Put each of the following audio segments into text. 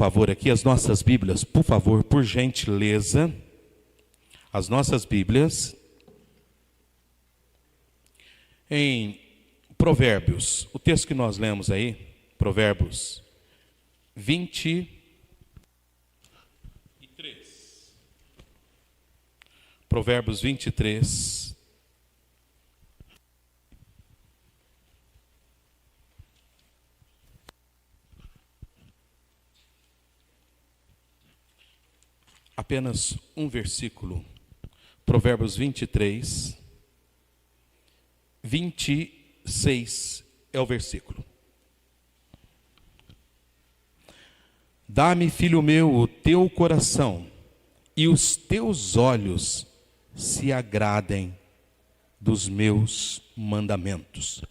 favor aqui as nossas Bíblias, por favor, por gentileza, as nossas Bíblias, em Provérbios, o texto que nós lemos aí, Provérbios 23. Provérbios 23. Apenas um versículo. Provérbios 23, 26 é o versículo. Dá-me, filho meu, o teu coração, e os teus olhos se agradem dos meus mandamentos.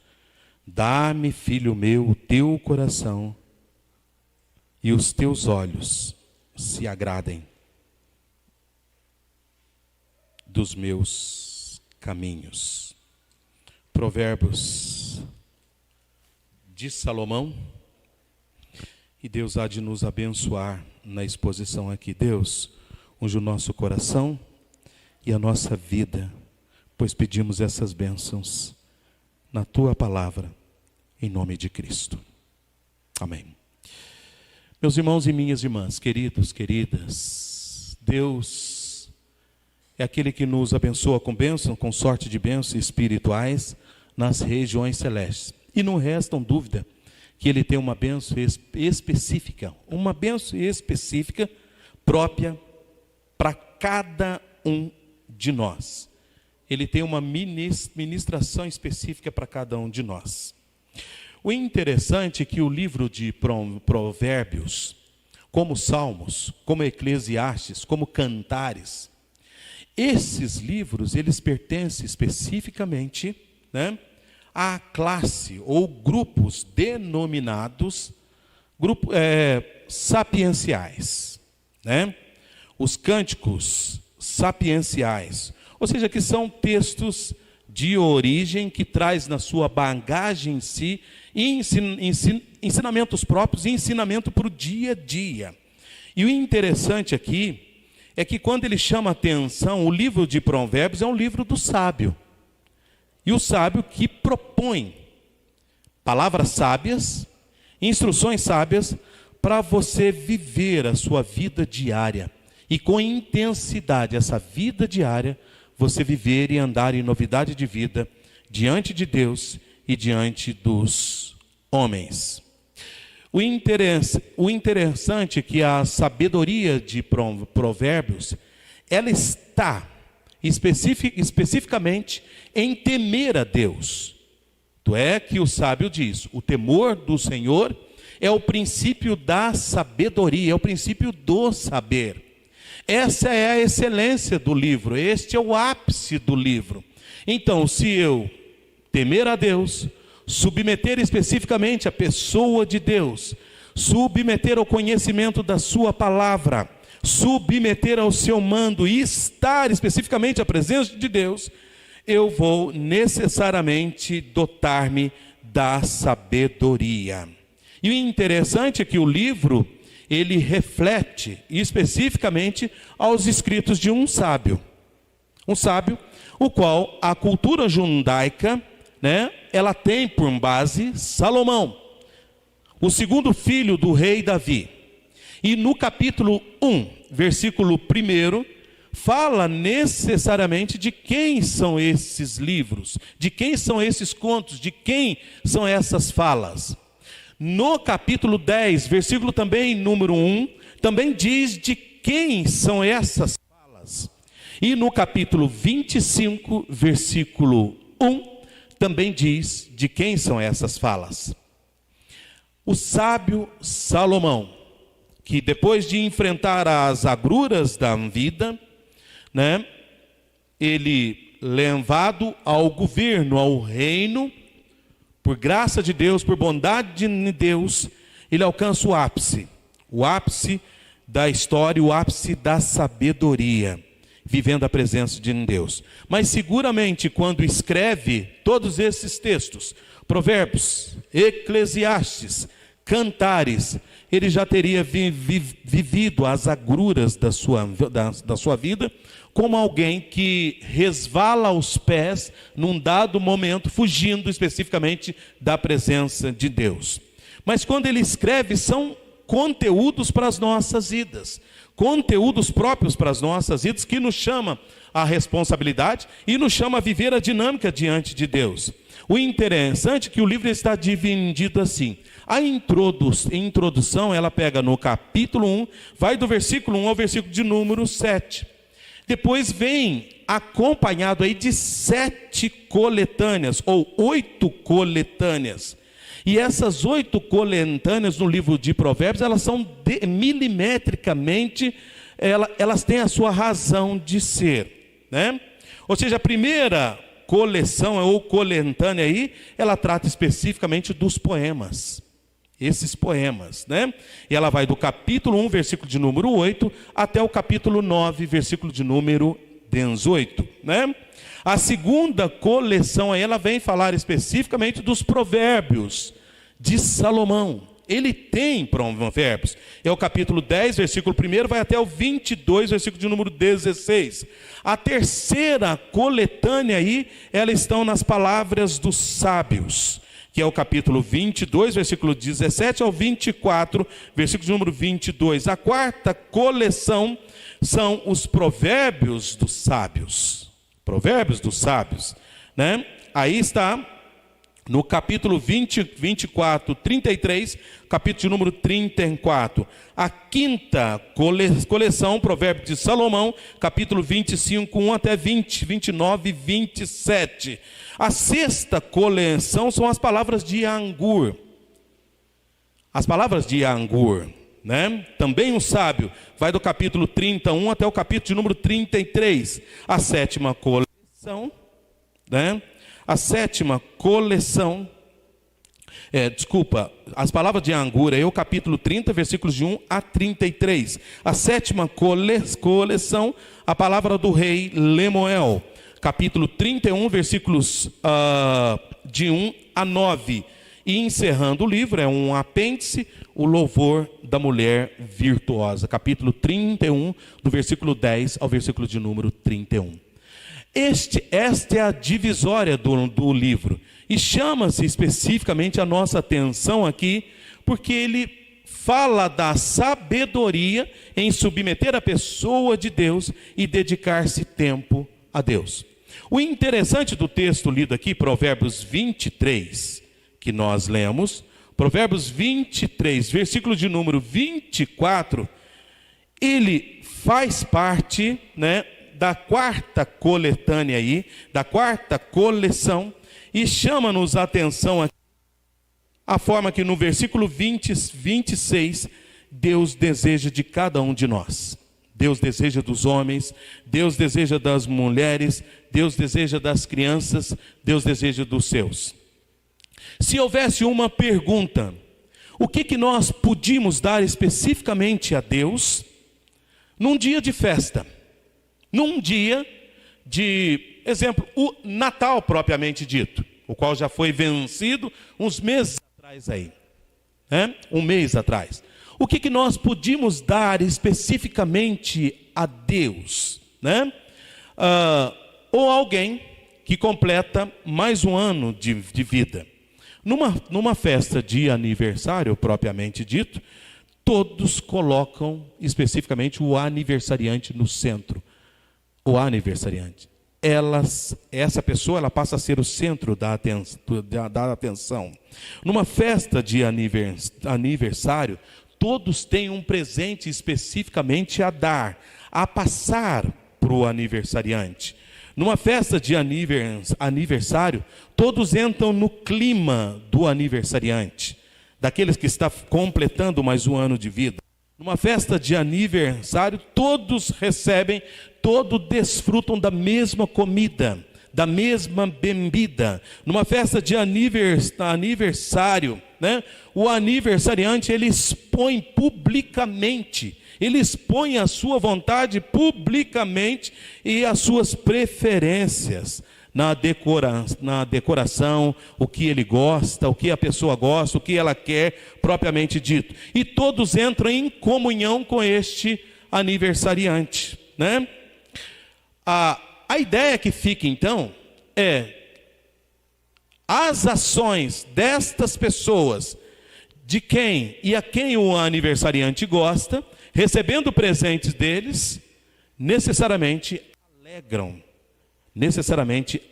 Dá-me, filho meu, o teu coração, e os teus olhos se agradem dos meus caminhos. Provérbios de Salomão. E Deus há de nos abençoar na exposição aqui. Deus, unge o nosso coração e a nossa vida, pois pedimos essas bênçãos na Tua palavra, em nome de Cristo. Amém. Meus irmãos e minhas irmãs, queridos, queridas, Deus é aquele que nos abençoa com bênção, com sorte de bênçãos espirituais nas regiões celestes. E não restam dúvida que Ele tem uma bênção específica, própria para cada um de nós. Ele tem uma ministração específica para cada um de nós. O interessante é que o livro de Provérbios, como Salmos, como Eclesiastes, como Cantares, esses livros, eles pertencem especificamente, a classe ou grupos denominados sapienciais, Os cânticos sapienciais, ou seja, que são textos de origem que traz na sua bagagem em si ensinamentos próprios e ensinamento para o dia a dia. E o interessante aqui é que quando ele chama a atenção, o livro de Provérbios é um livro do sábio. E o sábio que propõe palavras sábias, instruções sábias, para você viver a sua vida diária. E com intensidade, essa vida diária, você viver e andar em novidade de vida, diante de Deus e diante dos homens. O interessante é que a sabedoria de Provérbios, ela está especificamente em temer a Deus. É que o sábio diz, o temor do Senhor é o princípio da sabedoria, é o princípio do saber. Essa é a excelência do livro, este é o ápice do livro. Então, se eu temer a Deus, submeter especificamente a pessoa de Deus, submeter ao conhecimento da sua palavra, submeter ao seu mando e estar especificamente à presença de Deus, eu vou necessariamente dotar-me da sabedoria. E o interessante é que o livro, ele reflete especificamente aos escritos de um sábio, o qual a cultura judaica, ela tem por base Salomão, o segundo filho do rei Davi. E no capítulo 1, versículo 1, fala necessariamente de quem são esses livros, de quem são esses contos, de quem são essas falas. No capítulo 10, versículo também número 1, também diz de quem são essas falas. E no capítulo 25, versículo 1, também diz de quem são essas falas. O sábio Salomão, que depois de enfrentar as agruras da vida, ele levado ao governo, ao reino, por graça de Deus, por bondade de Deus, ele alcança o ápice da história, o ápice da sabedoria, vivendo a presença de Deus. Mas seguramente quando escreve todos esses textos, Provérbios, Eclesiastes, Cantares, ele já teria vivido as agruras da sua vida, como alguém que resvala os pés num dado momento, fugindo especificamente da presença de Deus. Mas quando ele escreve, são conteúdos para as nossas vidas, conteúdos próprios para as nossas vidas, que nos chama a responsabilidade e nos chama a viver a dinâmica diante de Deus. O interessante é que o livro está dividido assim. A introdução, ela pega no capítulo 1, vai do versículo 1 ao versículo de número 7. Depois vem acompanhado aí de 7 coletâneas, ou 8 coletâneas. E essas 8 coletâneas no livro de Provérbios, elas são milimetricamente, elas têm a sua razão de ser, né? Ou seja, a primeira coleção ou coletânea aí, ela trata especificamente dos poemas. Esses poemas, né? E ela vai do capítulo 1, versículo de número 8, até o capítulo 9, versículo de número 18, né? A segunda coleção aí, ela vem falar especificamente dos provérbios de Salomão. Ele tem provérbios. É o capítulo 10, versículo 1, vai até o 22, versículo de número 16. A terceira coletânea aí, elas estão nas palavras dos sábios, que é o capítulo 22, versículo 17 ao 24, versículo de número 22. A quarta coleção são os provérbios dos sábios. Provérbios dos sábios, né? Aí está no capítulo 24, 33, capítulo de número 34. A quinta coleção, Provérbios de Salomão, capítulo 25, 1 até 20, 29 e 27. A sexta coleção são as palavras de Angur. As palavras de Angur, né? Também um sábio, vai do capítulo 31 até o capítulo de número 33. A sétima coleção, né? A sétima coleção, as palavras de Angur, é o capítulo 30, versículos de 1 a 33. A sétima coleção, a palavra do rei Lemuel, capítulo 31, versículos de 1 a 9. E encerrando o livro, é um apêndice, o louvor da mulher virtuosa, capítulo 31, do versículo 10 ao versículo de número 31. Esta é a divisória do livro, e chama-se especificamente a nossa atenção aqui, porque ele fala da sabedoria em submeter a pessoa de Deus e dedicar-se tempo a Deus. O interessante do texto lido aqui, Provérbios 23, que nós lemos, Provérbios 23, versículo de número 24, ele faz parte, né, da quarta coletânea aí, da quarta coleção, e chama-nos a atenção aqui, a forma que no versículo 26, Deus deseja de cada um de nós. Deus deseja dos homens, Deus deseja das mulheres, Deus deseja das crianças, Deus deseja dos seus. Se houvesse uma pergunta, o que nós podíamos dar especificamente a Deus num dia de festa? Num dia de, exemplo, o Natal propriamente dito, o qual já foi vencido uns meses atrás aí, né? Um mês atrás. O que nós podíamos dar especificamente a Deus, né? Ou alguém que completa mais um ano de vida. Numa festa de aniversário propriamente dito, todos colocam especificamente o aniversariante no centro. O aniversariante. Essa pessoa, ela passa a ser o centro da atenção. Numa festa de aniversário, todos têm um presente especificamente a dar, a passar para o aniversariante. Numa festa de aniversário, todos entram no clima do aniversariante, daqueles que está completando mais um ano de vida. Numa festa de aniversário, todos recebem, todos desfrutam da mesma comida, da mesma bebida. Numa festa de aniversário, né, o aniversariante, ele expõe publicamente, ele expõe a sua vontade publicamente e as suas preferências. na decoração, o que ele gosta, o que a pessoa gosta, o que ela quer, propriamente dito. E todos entram em comunhão com este aniversariante, né? A ideia que fica então é as ações destas pessoas, de quem e a quem o aniversariante gosta, recebendo presentes deles, necessariamente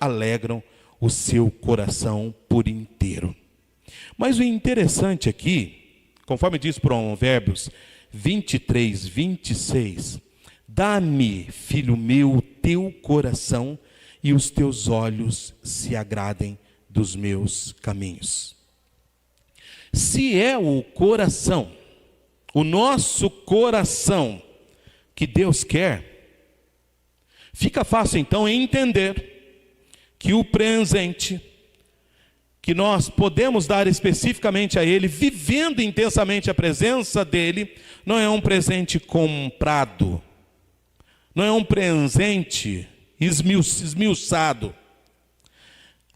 alegram o seu coração por inteiro. Mas o interessante aqui, conforme diz Provérbios 23, 26, dá-me, filho meu, o teu coração, e os teus olhos se agradem dos meus caminhos. Se é o coração, o nosso coração, que Deus quer, fica fácil então entender que o presente que nós podemos dar especificamente a Ele, vivendo intensamente a presença dEle, não é um presente comprado, não é um presente esmiuçado,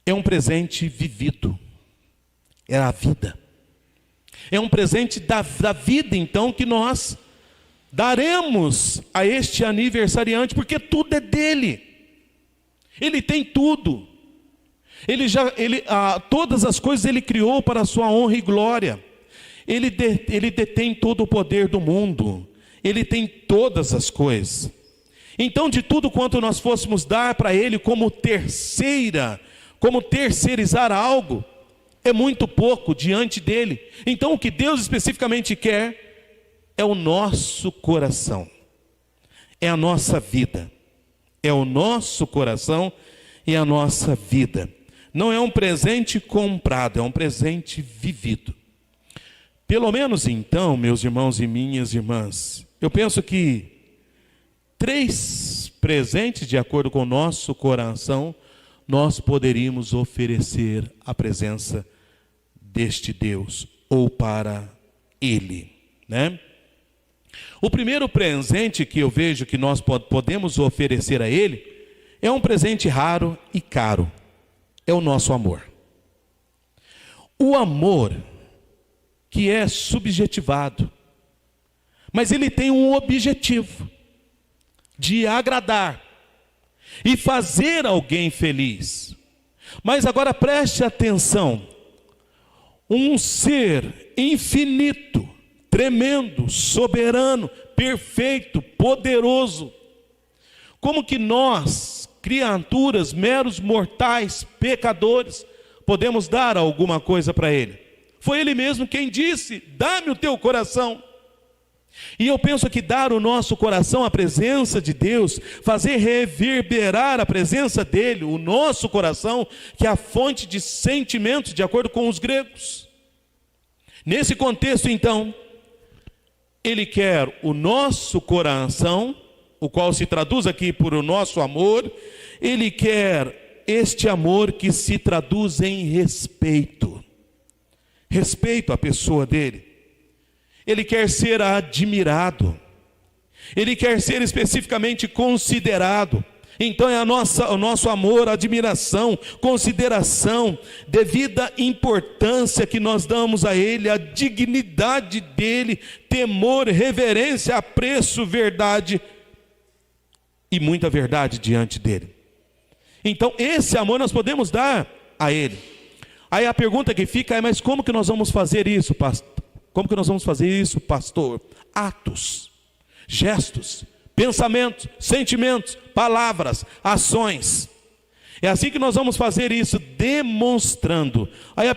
é um presente vivido, é a vida. É um presente da vida, então, que nós daremos a este aniversariante, porque tudo é dele. Ele tem tudo. Todas as coisas ele criou para a sua honra e glória. Ele detém todo o poder do mundo. Ele tem todas as coisas. Então, de tudo quanto nós fôssemos dar para ele como terceirizar algo, é muito pouco diante dele. Então o que Deus especificamente quer é o nosso coração, é a nossa vida, é o nosso coração e a nossa vida. Não é um presente comprado, é um presente vivido. Pelo menos então, meus irmãos e minhas irmãs, eu penso que 3 presentes de acordo com o nosso coração nós poderíamos oferecer a presença deste Deus, ou para Ele, né? O primeiro presente que eu vejo que nós podemos oferecer a Ele, é um presente raro e caro, é o nosso amor. O amor que é subjetivado, mas ele tem um objetivo, de agradar, e fazer alguém feliz. Mas agora preste atenção, um ser infinito, tremendo, soberano, perfeito, poderoso, como que nós, criaturas, meros mortais, pecadores, podemos dar alguma coisa para Ele? Foi Ele mesmo quem disse: dá-me o teu coração. E eu penso que dar o nosso coração à presença de Deus, fazer reverberar a presença dEle, o nosso coração, que é a fonte de sentimentos, de acordo com os gregos. Nesse contexto, então, Ele quer o nosso coração, o qual se traduz aqui por o nosso amor. Ele quer este amor que se traduz em respeito. Respeito à pessoa dEle. Ele quer ser admirado, Ele quer ser especificamente considerado. Então é o nosso amor, admiração, consideração, devida importância que nós damos a Ele, a dignidade dEle, temor, reverência, apreço, verdade e muita verdade diante dEle. Então esse amor nós podemos dar a Ele. Aí a pergunta que fica é: mas como que nós vamos fazer isso, pastor? Como que nós vamos fazer isso, pastor? Atos, gestos, pensamentos, sentimentos, palavras, ações. É assim que nós vamos fazer isso, demonstrando. Aí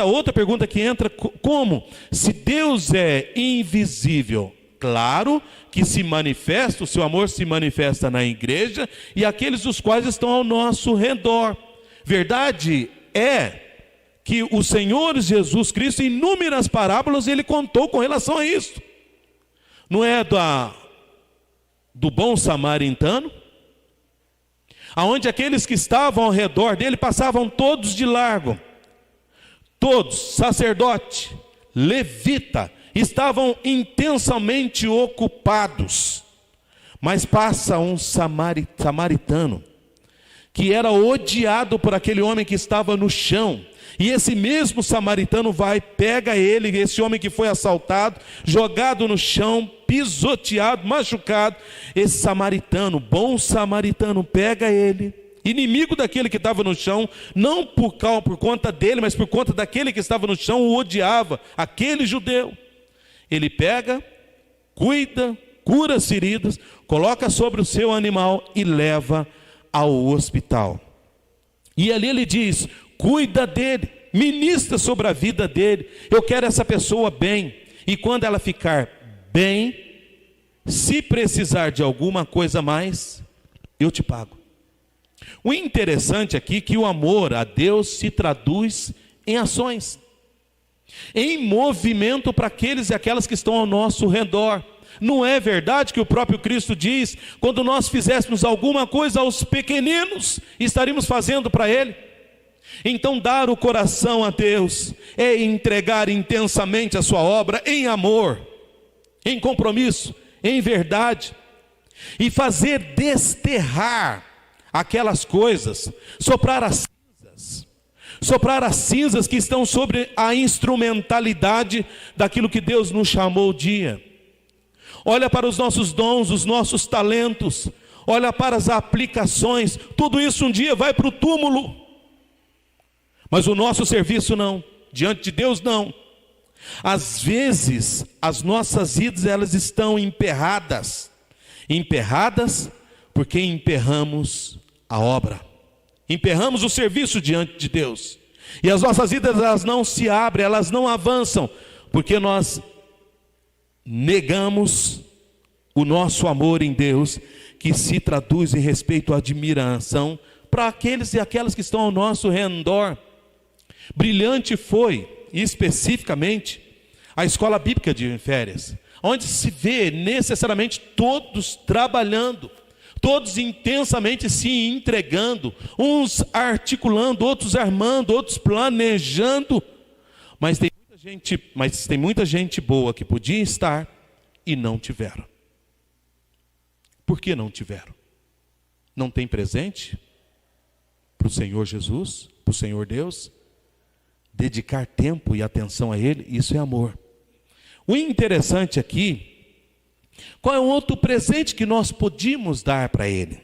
outra pergunta que entra: como? Se Deus é invisível, claro que se manifesta, o seu amor se manifesta na igreja e aqueles os quais estão ao nosso redor. Verdade é que o Senhor Jesus Cristo, em inúmeras parábolas, Ele contou com relação a isso. Não é do bom samaritano, aonde aqueles que estavam ao redor dele passavam todos de largo. Todos, sacerdote, levita, estavam intensamente ocupados. Mas passa um samaritano, que era odiado por aquele homem que estava no chão. E esse mesmo samaritano vai, pega ele, esse homem que foi assaltado, jogado no chão, pisoteado, machucado. Esse samaritano, bom samaritano, pega ele, inimigo daquele que estava no chão, não por conta dele, mas por conta daquele que estava no chão, o odiava, aquele judeu. Ele pega, cuida, cura as feridas, coloca sobre o seu animal e leva ao hospital. E ali ele diz: cuida dele, ministra sobre a vida dele, eu quero essa pessoa bem, e quando ela ficar bem, se precisar de alguma coisa a mais, eu te pago. O interessante aqui é que o amor a Deus se traduz em ações, em movimento para aqueles e aquelas que estão ao nosso redor. Não é verdade que o próprio Cristo diz: quando nós fizéssemos alguma coisa aos pequeninos, estaríamos fazendo para Ele? Então dar o coração a Deus é entregar intensamente a sua obra em amor, em compromisso, em verdade, e fazer desterrar aquelas coisas, soprar as cinzas que estão sobre a instrumentalidade daquilo que Deus nos chamou dia. Olha para os nossos dons, os nossos talentos, olha para as aplicações, tudo isso um dia vai para o túmulo, mas o nosso serviço não, diante de Deus não. Às vezes as nossas vidas, elas estão emperradas porque emperramos a obra, emperramos o serviço diante de Deus, e as nossas vidas, elas não se abrem, elas não avançam, porque nós negamos o nosso amor em Deus, que se traduz em respeito à admiração para aqueles e aquelas que estão ao nosso redor. Brilhante foi, especificamente, a escola bíblica de férias, onde se vê necessariamente todos trabalhando, todos intensamente se entregando, uns articulando, outros armando, outros planejando, mas tem muita gente boa que podia estar e não tiveram. Por que não tiveram? Não tem presente para o Senhor Jesus, para o Senhor Deus? Dedicar tempo e atenção a Ele, isso é amor. O interessante aqui, qual é um outro presente que nós podíamos dar para Ele,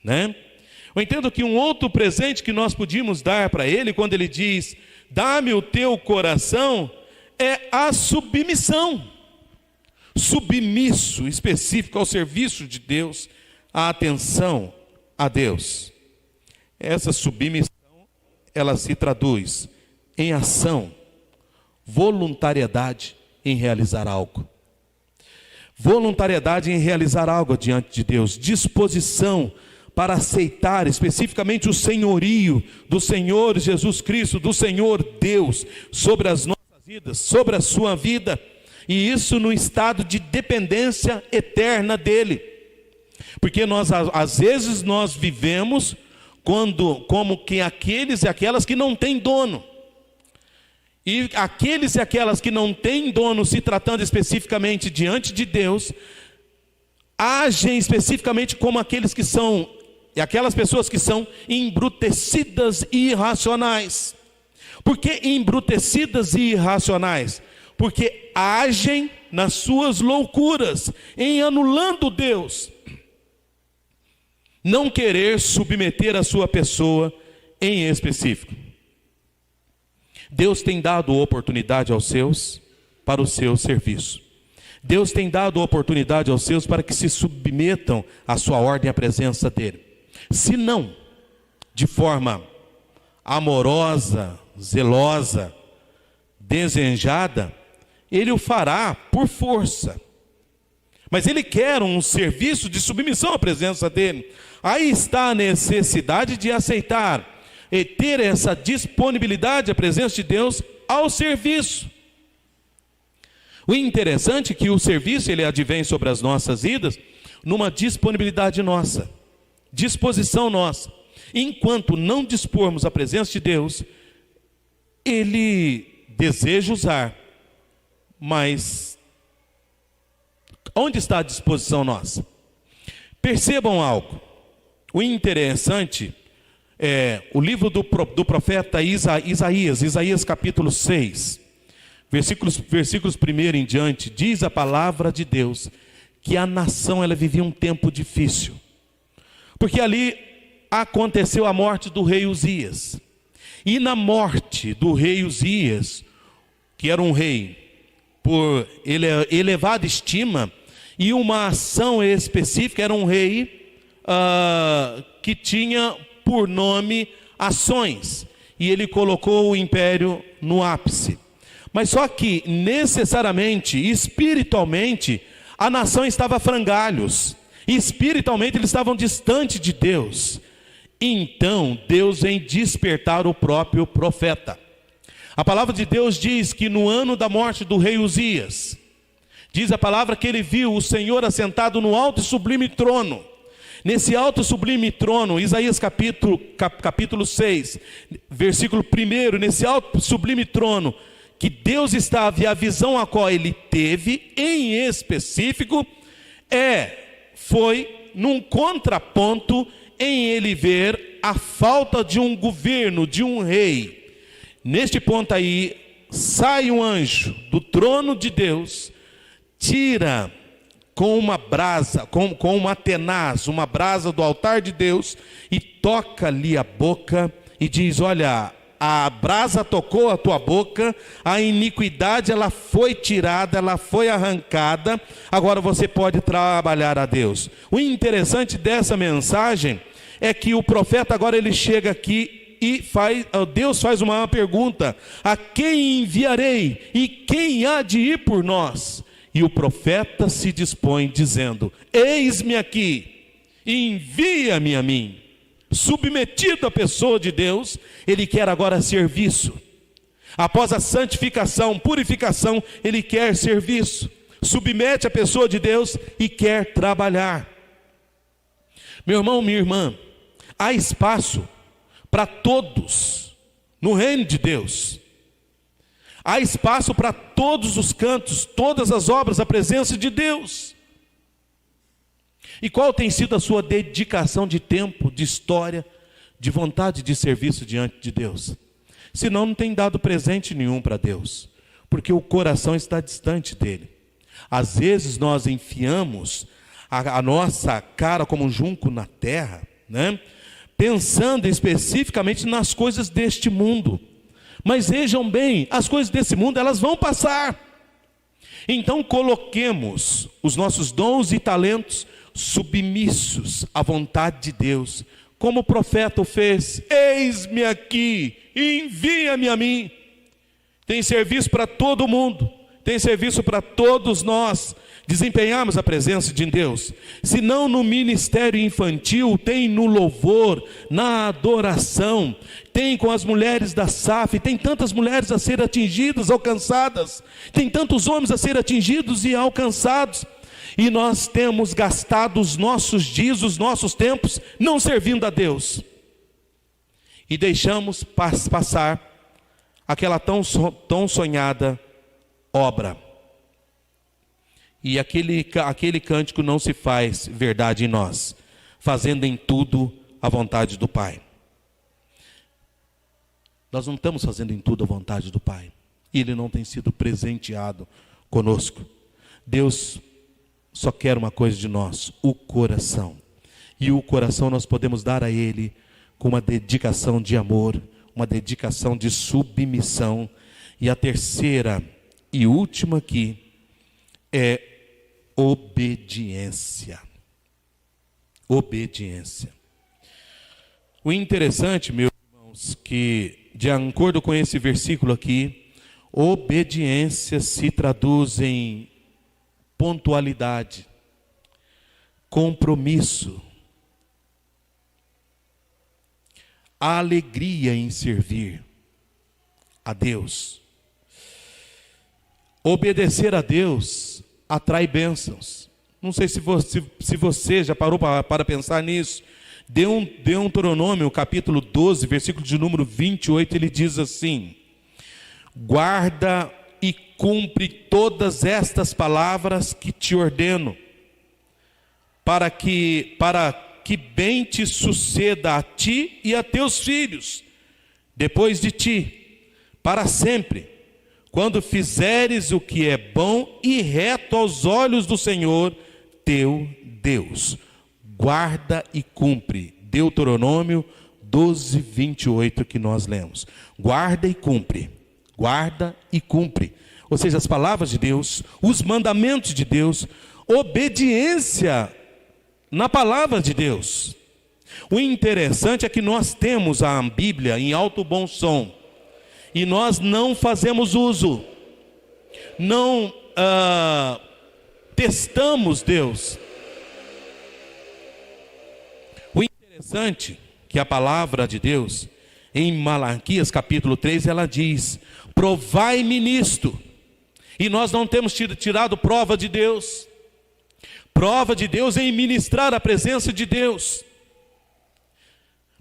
né? Eu entendo que um outro presente que nós podíamos dar para Ele, quando Ele diz: dá-me o teu coração, é a submissão. Submisso, específico ao serviço de Deus, a atenção a Deus. Essa submissão, ela se traduz em ação, voluntariedade em realizar algo. Voluntariedade em realizar algo diante de Deus, disposição para aceitar especificamente o senhorio do Senhor Jesus Cristo, do Senhor Deus, sobre as nossas vidas, sobre a sua vida, e isso no estado de dependência eterna dEle. Porque às vezes nós vivemos como que aqueles e aquelas que não têm dono. E aqueles e aquelas que não têm dono, se tratando especificamente diante de Deus, agem especificamente como aqueles que são, e aquelas pessoas que são embrutecidas e irracionais. Por que embrutecidas e irracionais? Porque agem nas suas loucuras, em anulando Deus. Não querer submeter a sua pessoa em específico. Deus tem dado oportunidade aos seus para o seu serviço. Deus tem dado oportunidade aos seus para que se submetam à sua ordem e à presença dEle. Se não, de forma amorosa, zelosa, desejada, Ele o fará por força. Mas Ele quer um serviço de submissão à presença dEle. Aí está a necessidade de aceitar e ter essa disponibilidade à presença de Deus ao serviço. O interessante é que o serviço, ele advém sobre as nossas vidas numa disponibilidade nossa, disposição nossa. Enquanto não dispormos a presença de Deus, Ele deseja usar, mas onde está a disposição nossa? Percebam algo. O interessante, o livro do profeta Isaías capítulo 6, versículos 1 em diante, diz a palavra de Deus que a nação ela vivia um tempo difícil, porque ali aconteceu a morte do rei Uzias, e na morte do rei Uzias, que era um rei por elevada estima, e uma ação específica, era um rei que tinha por nome ações, e ele colocou o império no ápice. Mas só que necessariamente, espiritualmente, a nação estava a frangalhos, espiritualmente eles estavam distante de Deus. Então Deus vem despertar o próprio profeta. A palavra de Deus diz que no ano da morte do rei Uzias, diz a palavra que ele viu o Senhor assentado no alto e sublime trono. Nesse alto e sublime trono, Isaías capítulo 6, versículo 1, nesse alto e sublime trono, que Deus estava, e a visão a qual ele teve, em específico, foi num contraponto em ele ver a falta de um governo, de um rei. Neste ponto aí, sai um anjo do trono de Deus, tira com uma brasa, com uma tenaz, uma brasa do altar de Deus, e toca-lhe a boca, e diz: olha, a brasa tocou a tua boca, a iniquidade ela foi tirada, ela foi arrancada, agora você pode trabalhar a Deus. O interessante dessa mensagem é que o profeta agora ele chega aqui e Deus faz uma pergunta: a quem enviarei e quem há de ir por nós? E o profeta se dispõe dizendo: eis-me aqui, envia-me a mim. Submetido à pessoa de Deus, ele quer agora serviço. Após a santificação, purificação, ele quer serviço. Submete a pessoa de Deus e quer trabalhar. Meu irmão, minha irmã, há espaço para todos no reino de Deus. Há espaço para todos os cantos, todas as obras, a presença de Deus. E qual tem sido a sua dedicação de tempo, de história, de vontade de serviço diante de Deus? Senão não tem dado presente nenhum para Deus, porque o coração está distante dele. Às vezes nós enfiamos a nossa cara como um junco na terra, né? Pensando especificamente nas coisas deste mundo. Mas vejam bem, as coisas desse mundo elas vão passar. Então coloquemos os nossos dons e talentos submissos à vontade de Deus, como o profeta o fez: eis-me aqui, envia-me a mim. Tem serviço para todo mundo, tem serviço para todos nós desempenharmos a presença de Deus. Se não no ministério infantil, tem no louvor, na adoração, tem com as mulheres da SAF, tem tantas mulheres a serem atingidas, alcançadas, tem tantos homens a serem atingidos e alcançados, e nós temos gastado os nossos dias, os nossos tempos, não servindo a Deus, e deixamos passar aquela tão sonhada obra. E aquele cântico não se faz verdade em nós, fazendo em tudo a vontade do Pai. Nós não estamos fazendo em tudo a vontade do Pai, e Ele não tem sido presenteado conosco. Deus só quer uma coisa de nós: o coração. E o coração nós podemos dar a Ele com uma dedicação de amor, uma dedicação de submissão. E a terceira e última aqui é obediência. Obediência. O interessante, meus irmãos, que de acordo com esse versículo aqui, obediência se traduz em pontualidade, compromisso, alegria em servir a Deus. Obedecer a Deus atrai bênçãos. Não sei se você já parou para pensar nisso. Deuteronômio, capítulo 12, versículo de número 28, ele diz assim: guarda e cumpre todas estas palavras que te ordeno, para que bem te suceda a ti e a teus filhos, depois de ti, para sempre, quando fizeres o que é bom e reto aos olhos do Senhor teu Deus. Guarda e cumpre. Deuteronômio 12, 28 que nós lemos. Guarda e cumpre. Guarda e cumpre. Ou seja, as palavras de Deus, os mandamentos de Deus, obediência na palavra de Deus. O interessante é que nós temos a Bíblia em alto bom som e nós não fazemos uso, não testamos Deus. O interessante é que a palavra de Deus, em Malaquias capítulo 3, ela diz: provai-me nisto. E nós não temos tirado prova de Deus. Prova de Deus em ministrar a presença de Deus.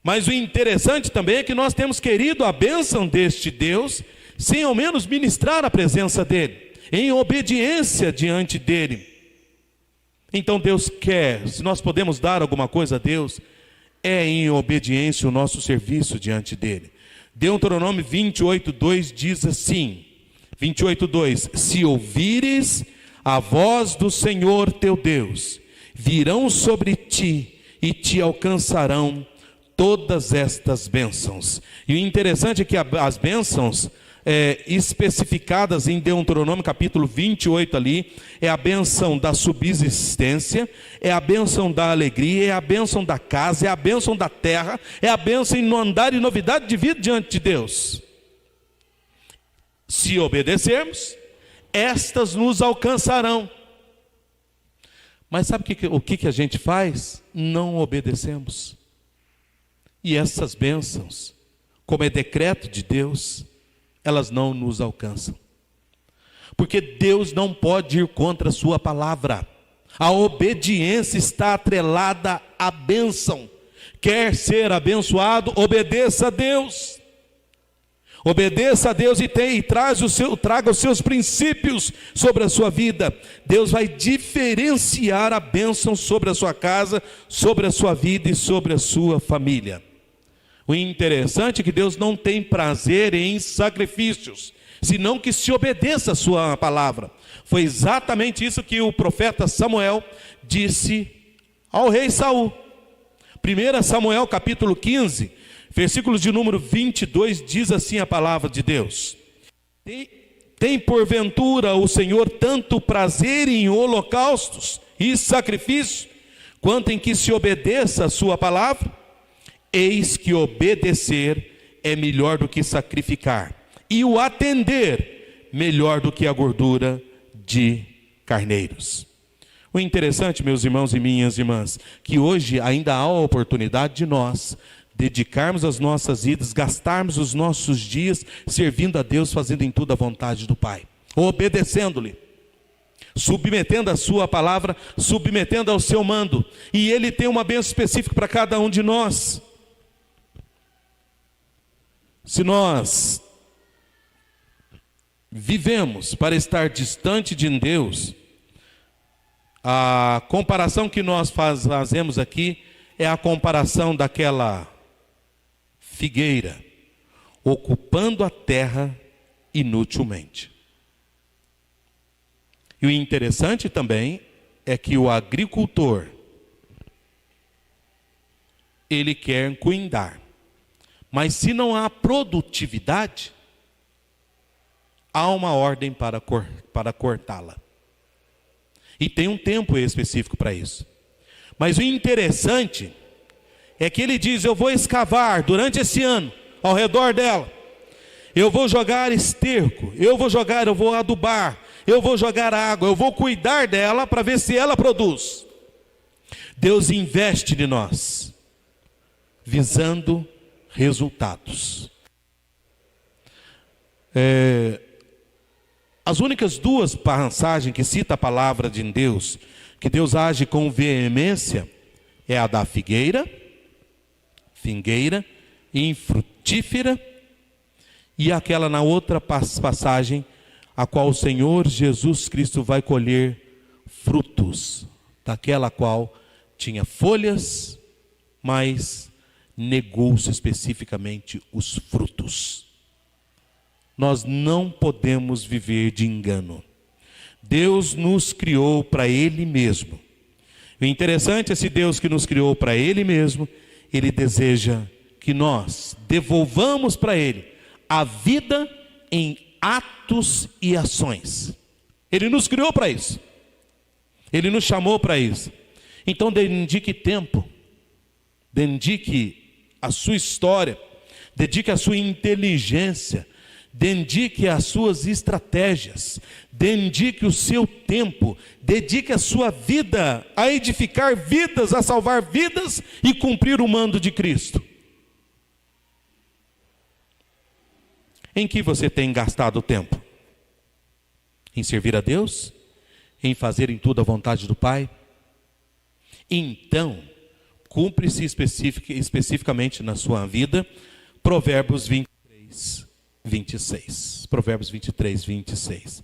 Mas o interessante também é que nós temos querido a bênção deste Deus, sem ao menos ministrar a presença dEle, em obediência diante dEle. Então Deus quer, se nós podemos dar alguma coisa a Deus, é em obediência o nosso serviço diante dEle. Deuteronômio 28, 2 diz assim, 28, 2: se ouvires a voz do Senhor teu Deus, virão sobre ti e te alcançarão todas estas bênçãos. E o interessante é que as bênçãos especificadas em Deuteronômio capítulo 28 ali, é a bênção da subsistência, é a bênção da alegria, é a bênção da casa, é a bênção da terra, é a bênção em andar em novidade de vida diante de Deus. Se obedecermos, estas nos alcançarão. Mas sabe o que a gente faz? Não obedecemos. E essas bênçãos, como é decreto de Deus, elas não nos alcançam. Porque Deus não pode ir contra a sua palavra. A obediência está atrelada à bênção. Quer ser abençoado, obedeça a Deus. Obedeça a Deus e traga os seus princípios sobre a sua vida. Deus vai diferenciar a bênção sobre a sua casa, sobre a sua vida e sobre a sua família. O interessante é que Deus não tem prazer em sacrifícios, senão que se obedeça a sua palavra. Foi exatamente isso que o profeta Samuel disse ao rei Saul. 1 Samuel capítulo 15, versículos de número 22, diz assim a palavra de Deus: tem porventura o Senhor tanto prazer em holocaustos e sacrifícios, quanto em que se obedeça a sua palavra? Eis que obedecer é melhor do que sacrificar, e o atender melhor do que a gordura de carneiros. O interessante, meus irmãos e minhas irmãs, que hoje ainda há a oportunidade de nós dedicarmos as nossas vidas, gastarmos os nossos dias servindo a Deus, fazendo em tudo a vontade do Pai, obedecendo-lhe, submetendo a sua palavra, submetendo ao seu mando. E Ele tem uma bênção específica para cada um de nós. Se nós vivemos para estar distante de Deus, a comparação que nós fazemos aqui é a comparação daquela figueira ocupando a terra inutilmente. E o interessante também é que o agricultor, ele quer cuidar, mas se não há produtividade, há uma ordem para cortá-la. E tem um tempo específico para isso. Mas o interessante é que ele diz: eu vou escavar durante esse ano, ao redor dela. Eu vou jogar esterco, eu vou adubar, eu vou jogar água, eu vou cuidar dela para ver se ela produz. Deus investe em nós, visando resultados. As únicas duas passagens que cita a palavra de Deus, que Deus age com veemência, é a da figueira infrutífera, e aquela na outra passagem, a qual o Senhor Jesus Cristo vai colher frutos, daquela qual tinha folhas mas negou-se especificamente os frutos. Nós não podemos viver de engano. Deus nos criou para Ele mesmo. O interessante é, esse Deus que nos criou para Ele mesmo, Ele deseja que nós devolvamos para Ele a vida em atos e ações. Ele nos criou para isso. Ele nos chamou para isso. Então dedique tempo, dedique a sua história, dedique a sua inteligência, dedique as suas estratégias, dedique o seu tempo, dedique a sua vida a edificar vidas, a salvar vidas e cumprir o mando de Cristo. Em que você tem gastado o tempo? Em servir a Deus? Em fazer em tudo a vontade do Pai? Então, cumpre-se especificamente na sua vida Provérbios 23, 26. Provérbios 23, 26.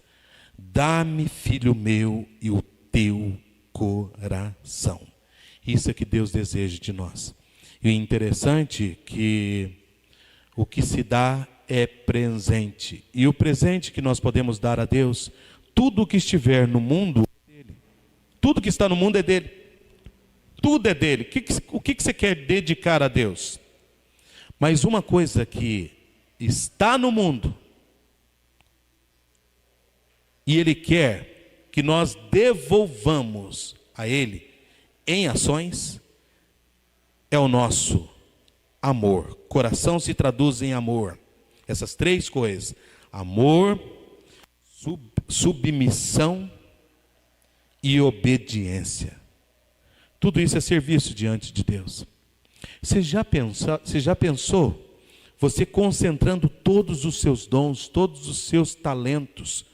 Dá-me, filho meu, e o teu coração. Isso é que Deus deseja de nós. E o interessante é que o que se dá é presente. E o presente que nós podemos dar a Deus, tudo o que estiver no mundo é dele. Tudo que está no mundo é dele. Tudo é dele. O que você quer dedicar a Deus? Mas uma coisa que está no mundo, e Ele quer que nós devolvamos a Ele em ações, é o nosso amor. Coração se traduz em amor. Essas três coisas: amor, submissão e obediência. Tudo isso é serviço diante de Deus. Você já pensou, você concentrando todos os seus dons, todos os seus talentos,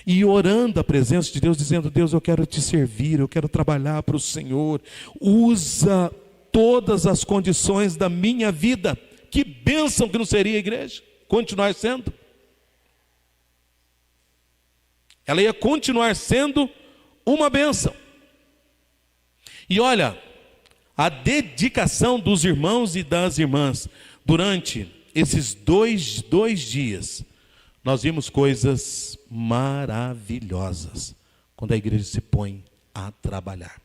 e orando a presença de Deus, dizendo: Deus, eu quero te servir, eu quero trabalhar para o Senhor, usa todas as condições da minha vida. Que bênção que não seria a igreja continuar sendo. Ela ia continuar sendo uma bênção. E olha, a dedicação dos irmãos e das irmãs durante esses dois dias, nós vimos coisas maravilhosas quando a igreja se põe a trabalhar.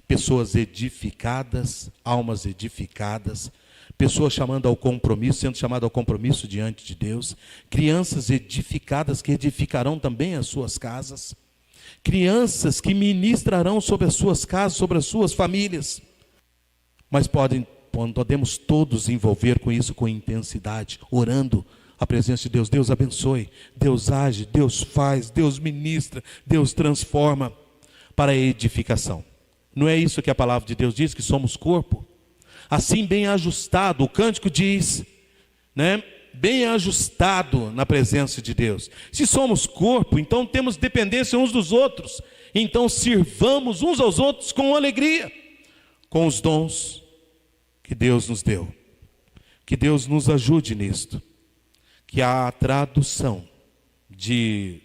Pessoas edificadas, almas edificadas, pessoas chamando ao compromisso, sendo chamado ao compromisso diante de Deus, crianças edificadas que edificarão também as suas casas, crianças que ministrarão sobre as suas casas, sobre as suas famílias. Mas podemos todos envolver com isso com intensidade, orando a presença de Deus. Deus abençoe, Deus age, Deus faz, Deus ministra, Deus transforma para a edificação. Não é isso que a palavra de Deus diz, que somos corpo? Assim bem ajustado, o cântico diz, né? Bem ajustado na presença de Deus. Se somos corpo, então temos dependência uns dos outros. Então sirvamos uns aos outros com alegria, com os dons que Deus nos deu. Que Deus nos ajude nisto. Que a tradução de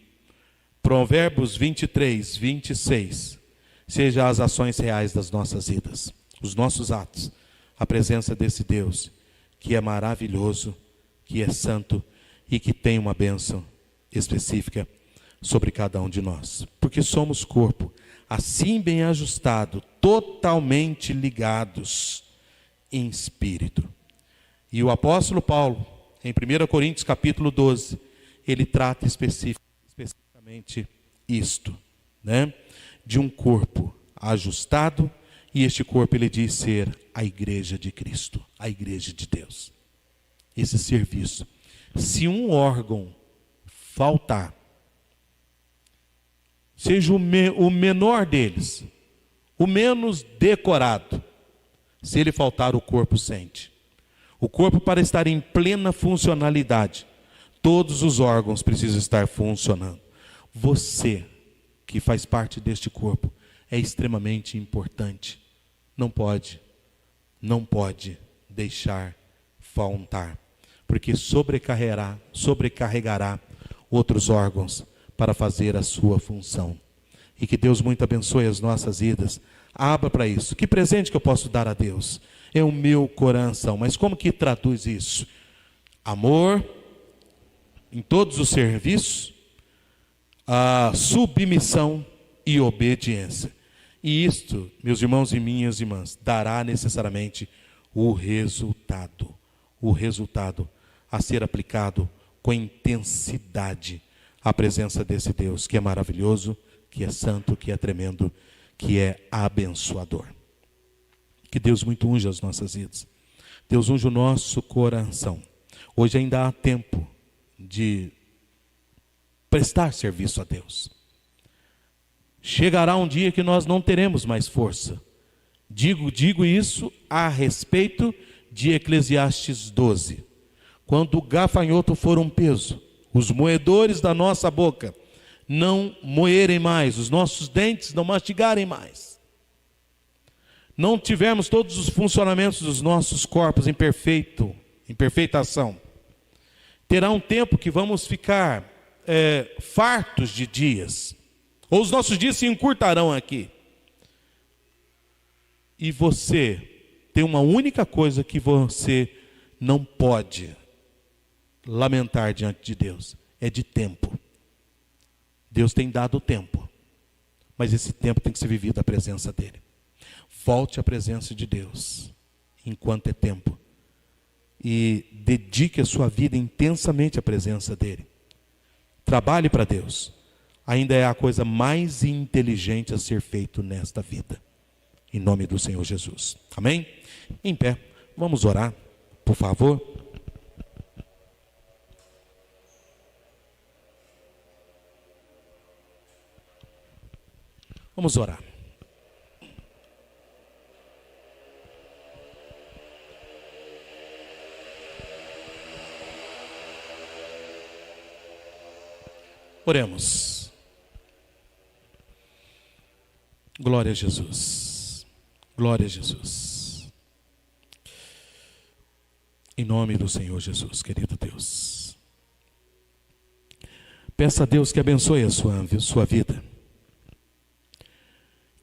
Provérbios 23, 26 seja as ações reais das nossas vidas, os nossos atos, a presença desse Deus que é maravilhoso, que é santo e que tem uma bênção específica sobre cada um de nós. Porque somos corpo, assim bem ajustado, totalmente ligados em espírito. E o apóstolo Paulo, em 1 Coríntios capítulo 12, ele trata especificamente isto, né? De um corpo ajustado, e este corpo ele diz ser a igreja de Cristo, a igreja de Deus. Esse serviço. Se um órgão faltar, seja o menor deles, o menos decorado, se ele faltar, o corpo sente. O corpo, para estar em plena funcionalidade, todos os órgãos precisam estar funcionando. Você, que faz parte deste corpo, é extremamente importante. Não pode deixar faltar, porque sobrecarregará outros órgãos para fazer a sua função. E que Deus muito abençoe as nossas vidas, Abra para isso. Que presente que eu posso dar a Deus? É o meu coração. Mas como que traduz isso? Amor em todos os serviços, a submissão e obediência. E isto, meus irmãos e minhas irmãs, dará necessariamente o resultado a ser aplicado com intensidade à presença desse Deus, que é maravilhoso, que é santo, que é tremendo, que é abençoador. Que Deus muito unja as nossas vidas. Deus unja o nosso coração. Hoje ainda há tempo de prestar serviço a Deus. Chegará um dia que nós não teremos mais força. Digo isso a respeito de Eclesiastes 12. Quando o gafanhoto for um peso, os moedores da nossa boca não moerem mais, os nossos dentes não mastigarem mais, não tivermos todos os funcionamentos dos nossos corpos em perfeita ação, terá um tempo que vamos ficar fartos de dias, ou os nossos dias se encurtarão aqui. E você tem uma única coisa que você não pode lamentar diante de Deus, é de tempo. Deus tem dado tempo, mas esse tempo tem que ser vivido à presença dEle. Volte à presença de Deus enquanto é tempo e dedique a sua vida intensamente à presença dEle. Trabalhe para Deus. Ainda é a coisa mais inteligente a ser feito nesta vida. Em nome do Senhor Jesus. Amém? Em pé, vamos orar, por favor. Vamos orar. Oremos. Glória a Jesus. Glória a Jesus. Em nome do Senhor Jesus, querido Deus. Peça a Deus que abençoe a sua vida.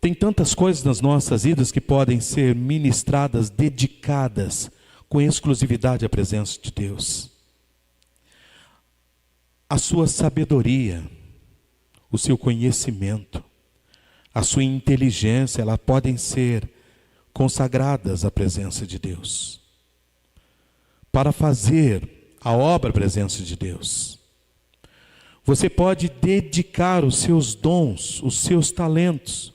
Tem tantas coisas nas nossas vidas que podem ser ministradas, dedicadas, com exclusividade à presença de Deus. A sua sabedoria, o seu conhecimento, a sua inteligência, elas podem ser consagradas à presença de Deus, para fazer a obra à presença de Deus. Você pode dedicar os seus dons, os seus talentos,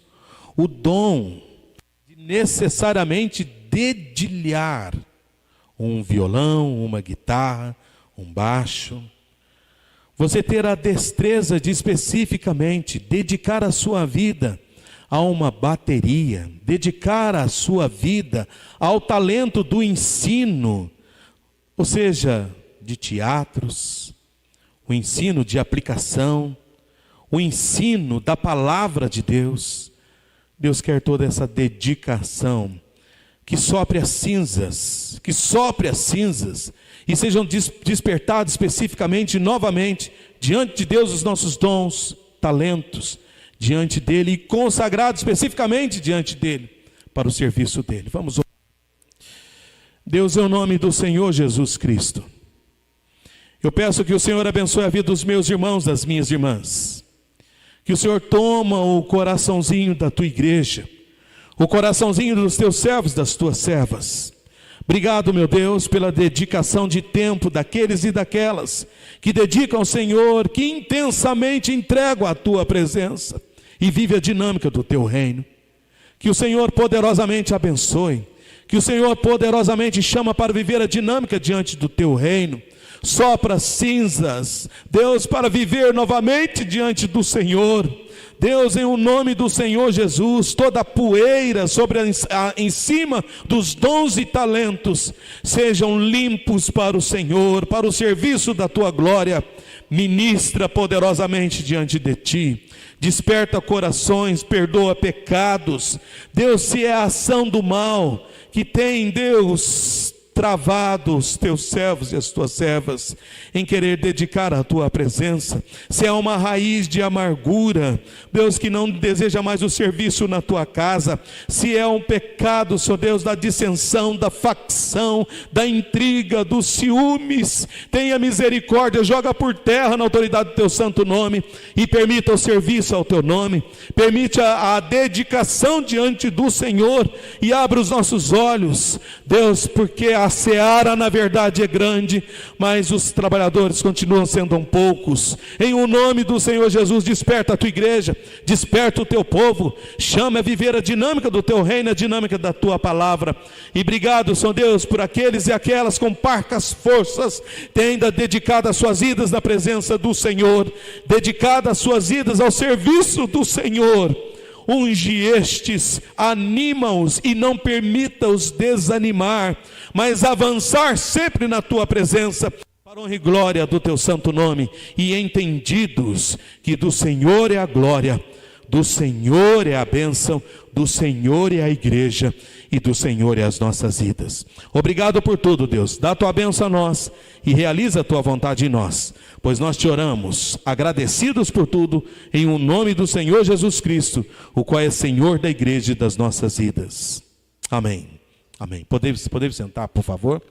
o dom de necessariamente dedilhar um violão, uma guitarra, um baixo. Você ter a destreza de especificamente dedicar a sua vida a uma bateria, dedicar a sua vida ao talento do ensino, ou seja, de teatros, o ensino de aplicação, o ensino da palavra de Deus. Deus quer toda essa dedicação, que sopre as cinzas, e sejam despertados especificamente, novamente, diante de Deus os nossos dons, talentos, diante dEle, e consagrados especificamente diante dEle, para o serviço dEle. Vamos orar. Deus, é o nome do Senhor Jesus Cristo. Eu peço que o Senhor abençoe a vida dos meus irmãos, das minhas irmãs. Que o Senhor toma o coraçãozinho da tua igreja, o coraçãozinho dos teus servos, das tuas servas. Obrigado, meu Deus, pela dedicação de tempo daqueles e daquelas que dedicam ao Senhor, que intensamente entregam a tua presença e vive a dinâmica do teu reino. Que o Senhor poderosamente abençoe, que o Senhor poderosamente chama para viver a dinâmica diante do teu reino. Sopra cinzas, Deus, para viver novamente diante do Senhor. Deus, em o nome do Senhor Jesus, toda poeira em cima dos dons e talentos sejam limpos para o Senhor, para o serviço da tua glória. Ministra poderosamente diante de ti, desperta corações, perdoa pecados. Deus, se é a ação do mal que tem, Deus, travado os teus servos e as tuas servas em querer dedicar a tua presença, se é uma raiz de amargura, Deus, que não deseja mais o serviço na tua casa, se é um pecado, Senhor Deus, da dissensão, da facção, da intriga, dos ciúmes, tenha misericórdia, joga por terra na autoridade do teu santo nome e permita o serviço ao teu nome, permite a dedicação diante do Senhor e abra os nossos olhos, Deus, porque a seara na verdade é grande, mas os trabalhadores continuam sendo poucos. Em o nome do Senhor Jesus, desperta a tua igreja, desperta o teu povo, chama a viver a dinâmica do teu reino, a dinâmica da tua palavra. E obrigado, Senhor Deus, por aqueles e aquelas com parcas forças, têm ainda dedicado as suas vidas na presença do Senhor, dedicado as suas vidas ao serviço do Senhor. Unge estes, anima-os e não permita-os desanimar, mas avançar sempre na tua presença, para a honra e glória do teu santo nome, e entendidos que do Senhor é a glória, do Senhor é a bênção, do Senhor é a igreja e do Senhor é as nossas vidas. Obrigado por tudo, Deus. Dá a tua bênção a nós e realiza a tua vontade em nós, pois nós te oramos, agradecidos por tudo, em o nome do Senhor Jesus Cristo, o qual é Senhor da igreja e das nossas vidas. Amém. Amém. Podemos sentar, por favor?